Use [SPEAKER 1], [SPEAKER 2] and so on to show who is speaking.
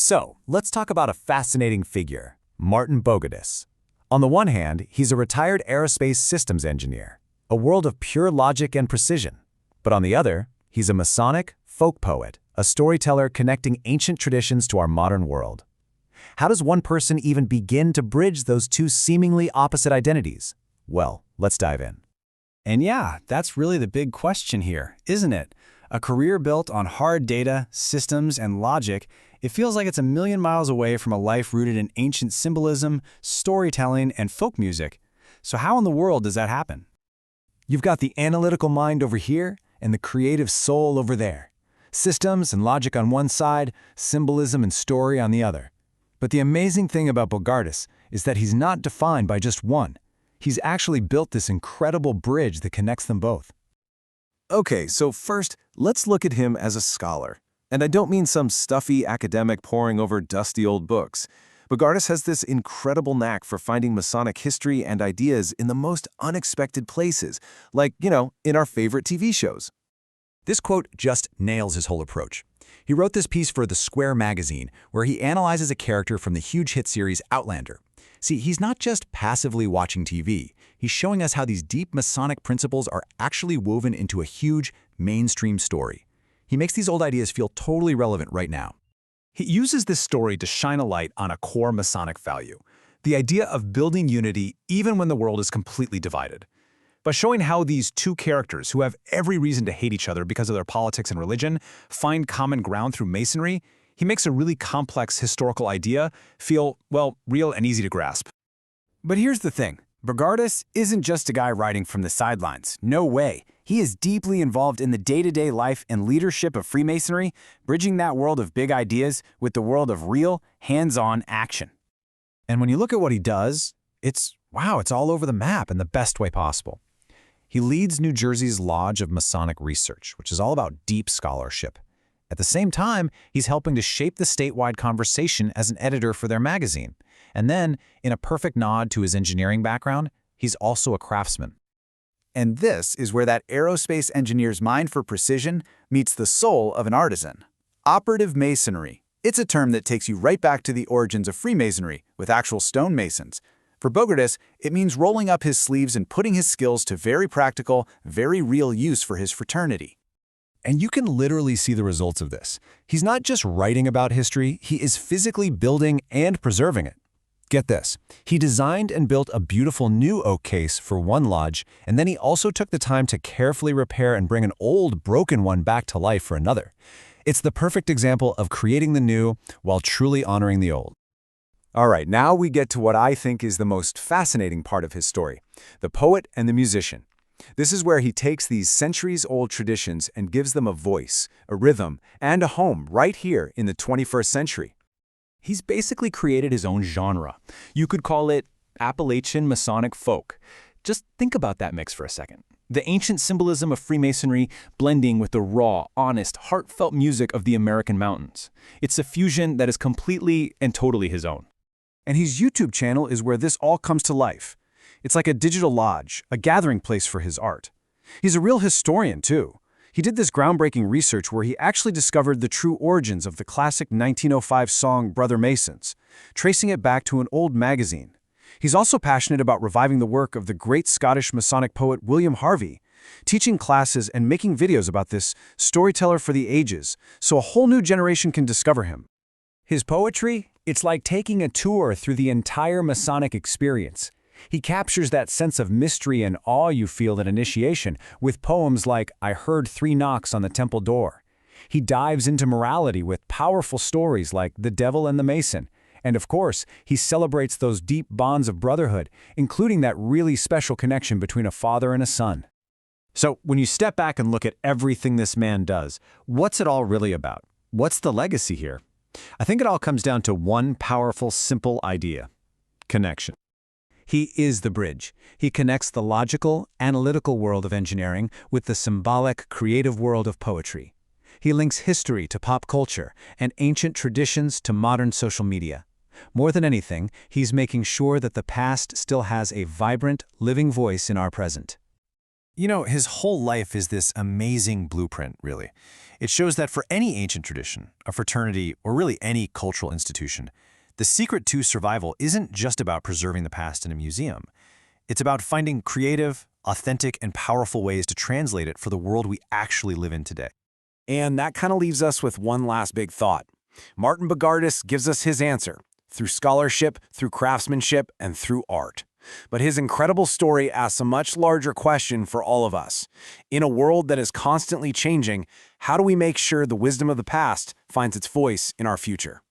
[SPEAKER 1] So, let's talk about a fascinating figure, Martin Bogardus. On the one hand, he's a retired aerospace systems engineer, a world of pure logic and precision. But on the other, he's a Masonic folk poet, a storyteller connecting ancient traditions to our modern world. How does one person even begin to bridge those two seemingly opposite identities? Well, let's dive in.
[SPEAKER 2] And yeah, that's really the big question here, isn't it? A career built on hard data, systems, and logic, it feels like it's a million miles away from a life rooted in ancient symbolism, storytelling, and folk music. So how in the world does that happen?
[SPEAKER 1] You've got the analytical mind over here and the creative soul over there. Systems and logic on one side, symbolism and story on the other. But the amazing thing about Bogardus is that he's not defined by just one. He's actually built this incredible bridge that connects them both.
[SPEAKER 3] Okay, so first, let's look at him as a scholar. And I don't mean some stuffy academic poring over dusty old books. Bogardus has this incredible knack for finding Masonic history and ideas in the most unexpected places, like, in our favorite TV shows.
[SPEAKER 1] This quote just nails his whole approach. He wrote this piece for The Square magazine, where he analyzes a character from the huge hit series Outlander. See, he's not just passively watching TV. He's showing us how these deep Masonic principles are actually woven into a huge, mainstream story. He makes these old ideas feel totally relevant right now. He uses this story to shine a light on a core Masonic value, the idea of building unity even when the world is completely divided. By showing how these two characters, who have every reason to hate each other because of their politics and religion, find common ground through Masonry, he makes a really complex historical idea feel, well, real and easy to grasp.
[SPEAKER 2] But here's the thing. Bogardus isn't just a guy writing from the sidelines. No way. He is deeply involved in the day-to-day life and leadership of Freemasonry, bridging that world of big ideas with the world of real, hands-on action.
[SPEAKER 1] And when you look at what he does, it's all over the map in the best way possible. He leads New Jersey's Lodge of Masonic Research, which is all about deep scholarship. At the same time, he's helping to shape the statewide conversation as an editor for their magazine. And then, in a perfect nod to his engineering background, he's also a craftsman.
[SPEAKER 4] And this is where that aerospace engineer's mind for precision meets the soul of an artisan. Operative Masonry. It's a term that takes you right back to the origins of Freemasonry with actual stonemasons. For Bogardus, it means rolling up his sleeves and putting his skills to very practical, very real use for his fraternity.
[SPEAKER 1] And you can literally see the results of this. He's not just writing about history, he is physically building and preserving it. Get this, he designed and built a beautiful new oak case for one lodge, and then he also took the time to carefully repair and bring an old, broken one back to life for another. It's the perfect example of creating the new while truly honoring the old.
[SPEAKER 3] All right, now we get to what I think is the most fascinating part of his story, the poet and the musician. This is where he takes these centuries-old traditions and gives them a voice, a rhythm, and a home right here in the 21st century.
[SPEAKER 1] He's basically created his own genre. You could call it Appalachian Masonic folk. Just think about that mix for a second. The ancient symbolism of Freemasonry blending with the raw, honest, heartfelt music of the American mountains. It's a fusion that is completely and totally his own.
[SPEAKER 2] And his YouTube channel is where this all comes to life. It's like a digital lodge, a gathering place for his art. He's a real historian, too. He did this groundbreaking research where he actually discovered the true origins of the classic 1905 song Brother Masons, tracing it back to an old magazine. He's also passionate about reviving the work of the great Scottish Masonic poet William Harvey, teaching classes and making videos about this storyteller for the ages, so a whole new generation can discover him.
[SPEAKER 1] His poetry, it's like taking a tour through the entire Masonic experience. He captures that sense of mystery and awe you feel at initiation with poems like I Heard 3 Knocks on the Temple Door. He dives into morality with powerful stories like The Devil and the Mason. And of course, he celebrates those deep bonds of brotherhood, including that really special connection between a father and a son.
[SPEAKER 2] So when you step back and look at everything this man does, what's it all really about? What's the legacy here? I think it all comes down to one powerful, simple idea: connection.
[SPEAKER 1] He is the bridge. He connects the logical, analytical world of engineering with the symbolic, creative world of poetry. He links history to pop culture and ancient traditions to modern social media. More than anything, he's making sure that the past still has a vibrant, living voice in our present.
[SPEAKER 2] You know, his whole life is this amazing blueprint, really. It shows that for any ancient tradition, a fraternity, or really any cultural institution, the secret to survival isn't just about preserving the past in a museum. It's about finding creative, authentic, and powerful ways to translate it for the world we actually live in today.
[SPEAKER 5] And that kind of leaves us with one last big thought. Martin Bogardus gives us his answer, through scholarship, through craftsmanship, and through art. But his incredible story asks a much larger question for all of us. In a world that is constantly changing, how do we make sure the wisdom of the past finds its voice in our future?